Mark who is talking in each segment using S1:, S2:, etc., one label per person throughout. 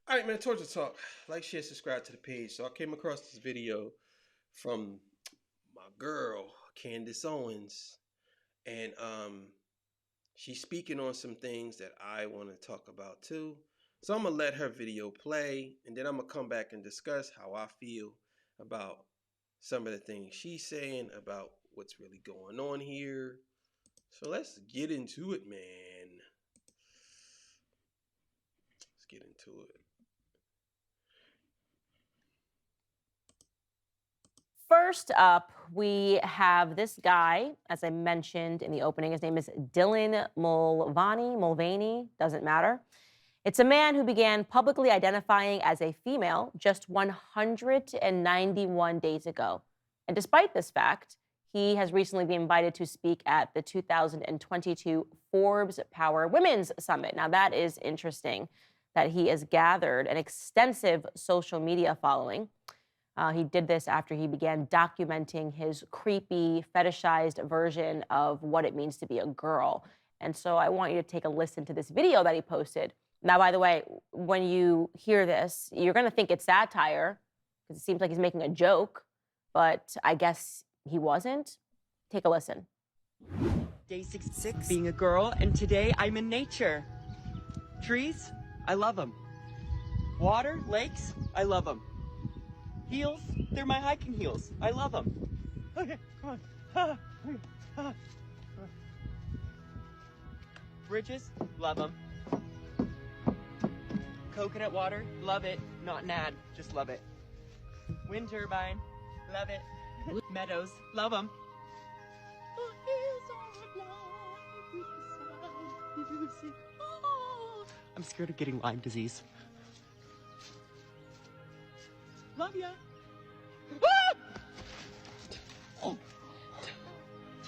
S1: All right, man, Torture Talk. Like, share, subscribe to the page. So I came across this video from my girl, Candace Owens, and she's speaking on some things that I want to talk about too. So I'm gonna let her video play, and then I'm gonna come back and discuss how I feel about some of the things she's saying about what's really going on here. So let's get into it, man. Let's get into it.
S2: First up, we have this guy, as I mentioned in the opening. His name is Dylan Mulvaney, doesn't matter. It's a man who began publicly identifying as a female just 191 days ago. And despite this fact, he has recently been invited to speak at the 2022 Forbes Power Women's Summit. Now, that is interesting that he has gathered an extensive social media following. He did this after he began documenting his creepy, fetishized version of what it means to be a girl. And so I want you to take a listen to this video that he posted. Now, by the way, when you hear this, you're going to think it's satire because it seems like he's making a joke, but I guess he wasn't. Take a listen.
S3: Day 66, being a girl, and today I'm in nature. Trees, I love them. Water, lakes, I love them. Heels, they're my hiking heels. I love them. Okay, come on. Bridges, love them. Coconut water, love it. Not an ad, just love it. Wind turbine, love it. Meadows, love them. I'm scared of getting Lyme disease. Love ya. Ah! Oh.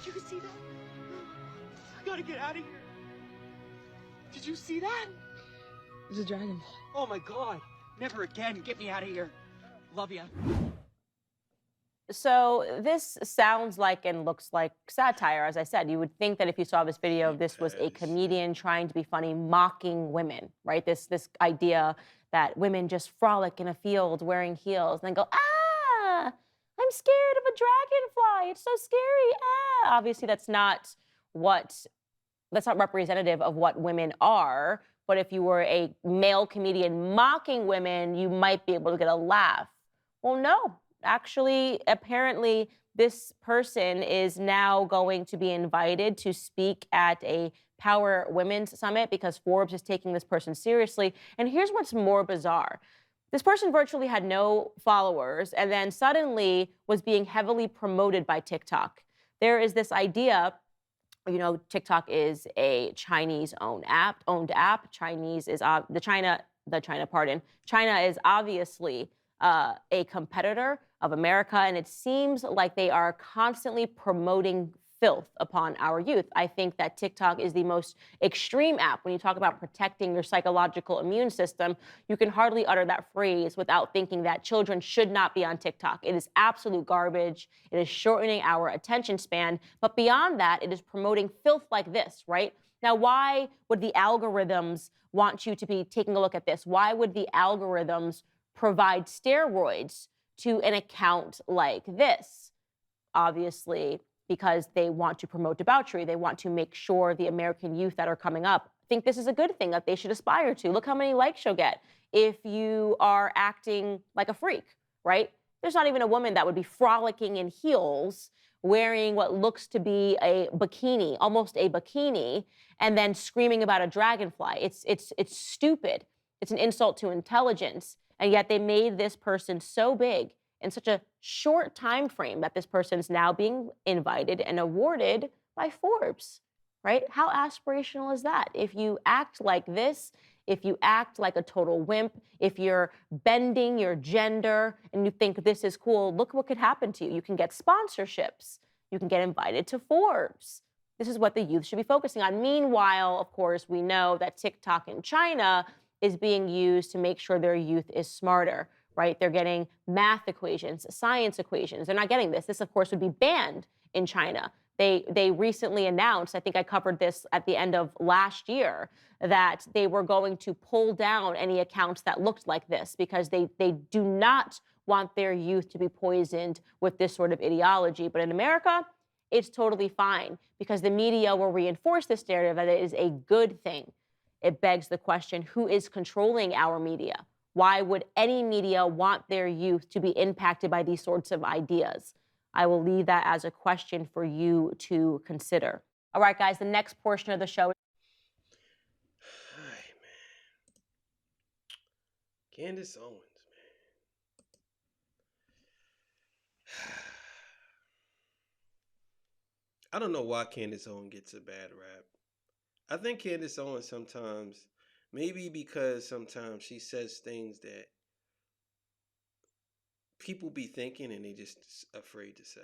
S3: Did you see that? I gotta get out of here. Did you see that?
S4: There's a dragon.
S3: Oh my God. Never again. Get me out of here. Love ya.
S2: So this sounds like and looks like satire, as I said. You would think that if you saw this video, this was a comedian trying to be funny, mocking women, right? This idea that women just frolic in a field wearing heels and then go, ah, I'm scared of a dragonfly. It's so scary. Ah. Obviously, that's not representative of what women are. But if you were a male comedian mocking women, you might be able to get a laugh. Well, no. Actually, apparently, this person is now going to be invited to speak at a Power Women's Summit because Forbes is taking this person seriously. And here's what's more bizarre. This person virtually had no followers and then suddenly was being heavily promoted by TikTok. There is this idea, you know, TikTok is a Chinese-owned app. China is obviously a competitor of America, and it seems like they are constantly promoting filth upon our youth. I think that TikTok is the most extreme app. When you talk about protecting your psychological immune system, you can hardly utter that phrase without thinking that children should not be on TikTok. It is absolute garbage. It is shortening our attention span. But beyond that, it is promoting filth like this, right? Now, why would the algorithms want you to be taking a look at this? Why would the algorithms provide steroids to an account like this? Obviously, because they want to promote debauchery. They want to make sure the American youth that are coming up think this is a good thing that they should aspire to. Look how many likes you'll get if you are acting like a freak, right? There's not even a woman that would be frolicking in heels, wearing what looks to be a bikini, almost a bikini, and then screaming about a dragonfly. It's stupid. It's an insult to intelligence. And yet they made this person so big in such a short time frame that this person's now being invited and awarded by Forbes, right? How aspirational is that? If you act like this, if you act like a total wimp, if you're bending your gender and you think this is cool, look what could happen to you. You can get sponsorships. You can get invited to Forbes. This is what the youth should be focusing on. Meanwhile, of course, we know that TikTok in China is being used to make sure their youth is smarter, right? They're getting math equations, science equations. They're not getting this. This, of course, would be banned in China They recently announced, I think I covered this at the end of last year, that they were going to pull down any accounts that looked like this because they do not want their youth to be poisoned with this sort of ideology. But in America, it's totally fine because the media will reinforce this narrative that it is a good thing. It begs the question, who is controlling our media? Why would any media want their youth to be impacted by these sorts of ideas? I will leave that as a question for you to consider. All right, guys, the next portion of the show.
S1: Hi, man. Candace Owens, man. I don't know why Candace Owens gets a bad rap. I think Candace Owens sometimes, maybe because sometimes she says things that people be thinking and they just afraid to say.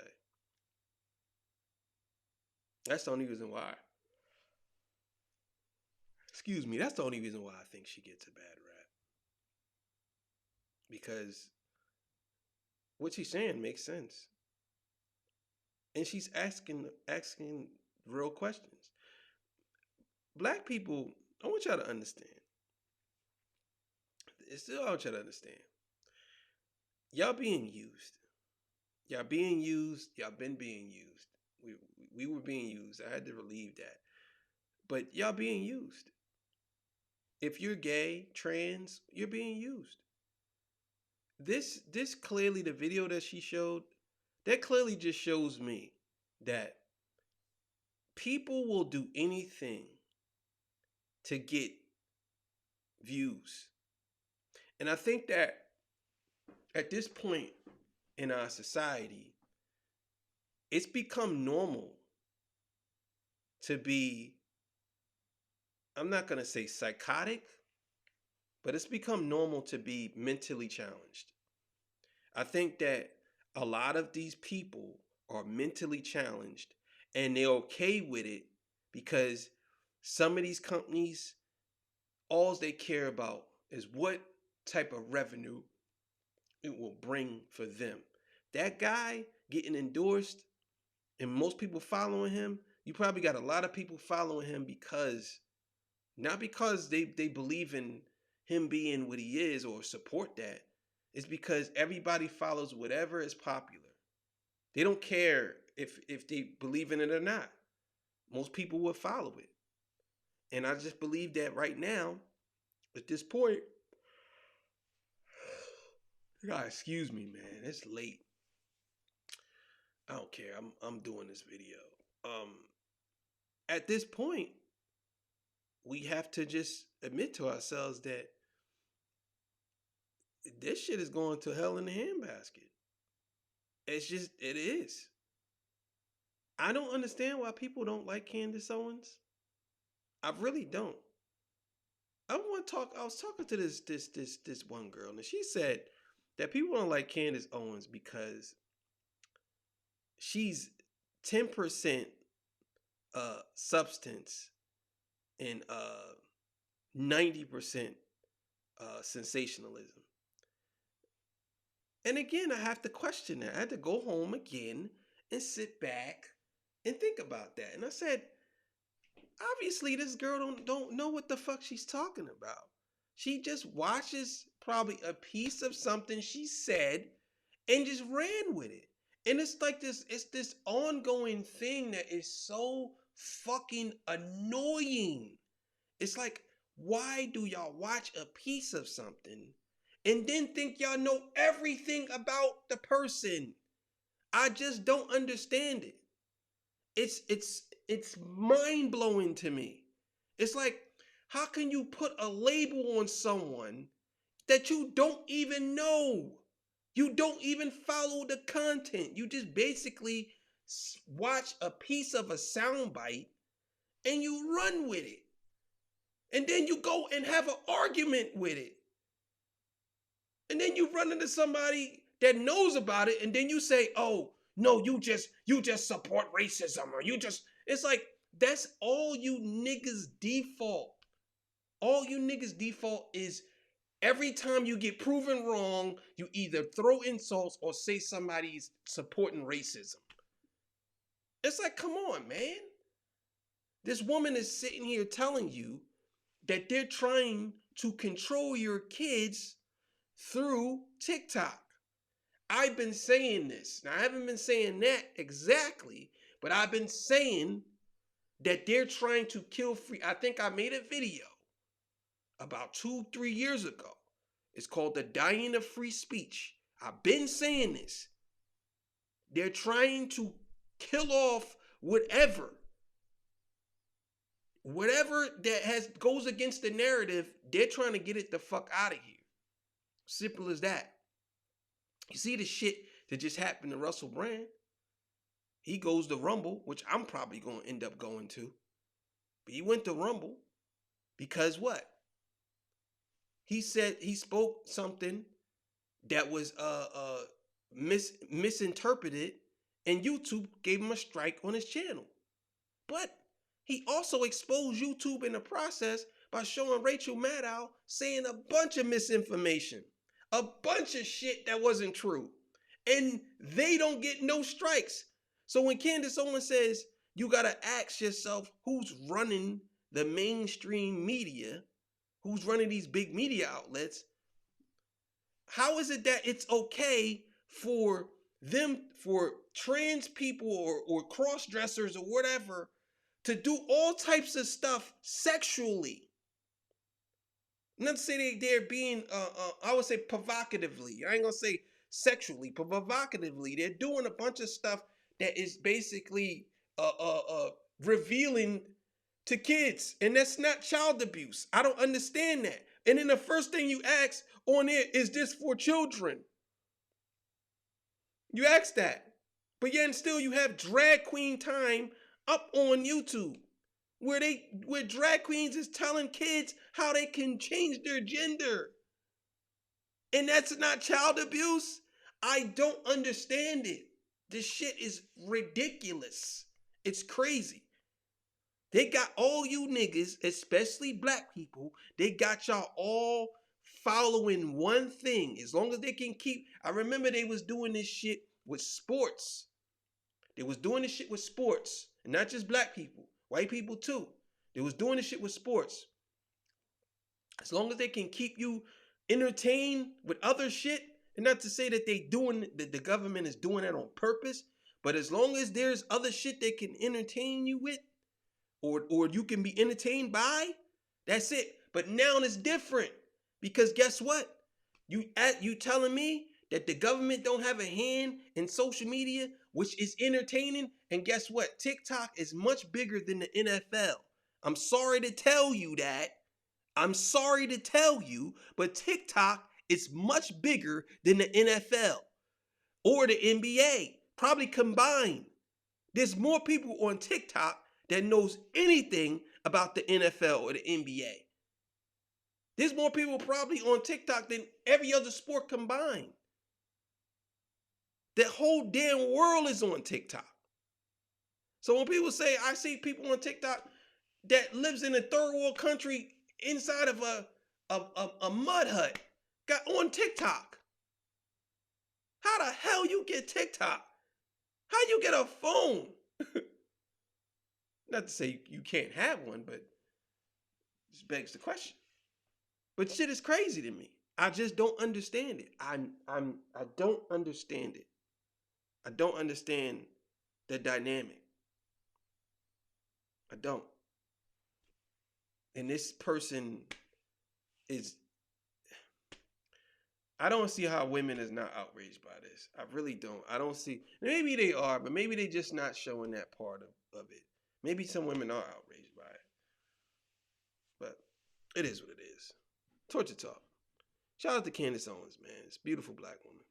S1: That's the only reason why. Excuse me, that's the only reason why I think she gets a bad rap. Because what she's saying makes sense. And she's asking real questions. Black people, I want y'all to understand. I want y'all to understand. Y'all being used. Y'all being used. Y'all been being used. We were being used. I had to relieve that. But y'all being used. If you're gay, trans, you're being used. This clearly, the video that she showed, that clearly just shows me that people will do anything to get views. And I think that at this point in our society, it's become normal to be, I'm not going to say psychotic, but it's become normal to be mentally challenged. I think that a lot of these people are mentally challenged and they're okay with it because some of these companies, all they care about is what type of revenue it will bring for them. That guy getting endorsed and most people following him, you probably got a lot of people following him because, not because they believe in him being what he is or support that. It's because everybody follows whatever is popular. They don't care if they believe in it or not. Most people will follow it. And I just believe that right now, at this point, God, excuse me, man. It's late. I don't care. I'm doing this video. At this point, we have to just admit to ourselves that this shit is going to hell in the handbasket. It's just, it is. I don't understand why people don't like Candace Owens. I really don't. I was talking to this one girl, and she said that people don't like Candace Owens because she's 10% substance and 90% sensationalism. And again, I have to question that. I had to go home again and sit back and think about that. And I said, obviously, this girl don't know what the fuck she's talking about. She just watches probably a piece of something she said and just ran with it. And it's like this ongoing thing that is so fucking annoying. It's like, why do y'all watch a piece of something and then think y'all know everything about the person? I just don't understand it. It's mind-blowing to me. It's like, how can you put a label on someone that you don't even know? You don't even follow the content. You just basically watch a piece of a soundbite and you run with it. And then you go and have an argument with it. And then you run into somebody that knows about it, and then you say, oh, no, you just support racism, or it's like, that's all you niggas default. All you niggas default is every time you get proven wrong, you either throw insults or say somebody's supporting racism. It's like, come on, man. This woman is sitting here telling you that they're trying to control your kids through TikTok. I've been saying this. Now, I haven't been saying that exactly, but I've been saying that they're trying to kill free. I think I made a video about 2-3 years ago. It's called The Dying of Free Speech. I've been saying this. They're trying to kill off whatever that goes against the narrative. They're trying to get it the fuck out of here. Simple as that. You see the shit that just happened to Russell Brand? He goes to Rumble, which I'm probably going to end up going to. But he went to Rumble because what? He said he spoke something that was misinterpreted, and YouTube gave him a strike on his channel. But he also exposed YouTube in the process by showing Rachel Maddow saying a bunch of misinformation, a bunch of shit that wasn't true. And they don't get no strikes. So when Candace Owen says, you got to ask yourself who's running the mainstream media, who's running these big media outlets, how is it that it's okay for them, for trans people or cross-dressers or whatever, to do all types of stuff sexually? Not to say they're being, I would say provocatively. I ain't gonna say sexually, but provocatively. They're doing a bunch of stuff that is basically revealing to kids, and that's not child abuse. I don't understand that. And then the first thing you ask on it is this for children? You ask that, but yet and still you have drag queen time up on YouTube, where drag queens is telling kids how they can change their gender. And that's not child abuse? I don't understand it. This shit is ridiculous. It's crazy. They got all you niggas, especially black people, they got y'all all following one thing. As long as they can keep, I remember they was doing this shit with sports. They was doing this shit with sports. And not just black people, white people too. They was doing this shit with sports. As long as they can keep you entertained with other shit, and not to say that the government is doing that on purpose, but as long as there's other shit they can entertain you with, or you can be entertained by, that's it. But now it's different, because guess what? You telling me that the government don't have a hand in social media, which is entertaining, and guess what? TikTok is much bigger than the NFL. I'm sorry to tell you that. I'm sorry to tell you, but TikTok is much bigger than the NFL or the NBA, probably combined. There's more people on TikTok that knows anything about the NFL or the NBA. There's more people probably on TikTok than every other sport combined. The whole damn world is on TikTok. So when people say, I see people on TikTok that lives in a third world country inside of a mud hut, got on TikTok. How the hell you get TikTok? How you get a phone? Not to say you can't have one, but this begs the question. But shit is crazy to me. I just don't understand it. I don't understand it. I don't understand the dynamic. I don't. And this person is, I don't see how women is not outraged by this. I really don't. I don't see, maybe they are, but maybe they just not showing that part of it. Maybe some women are outraged by it. But it is what it is. Torture talk. Shout out to Candace Owens, man. It's a beautiful black woman.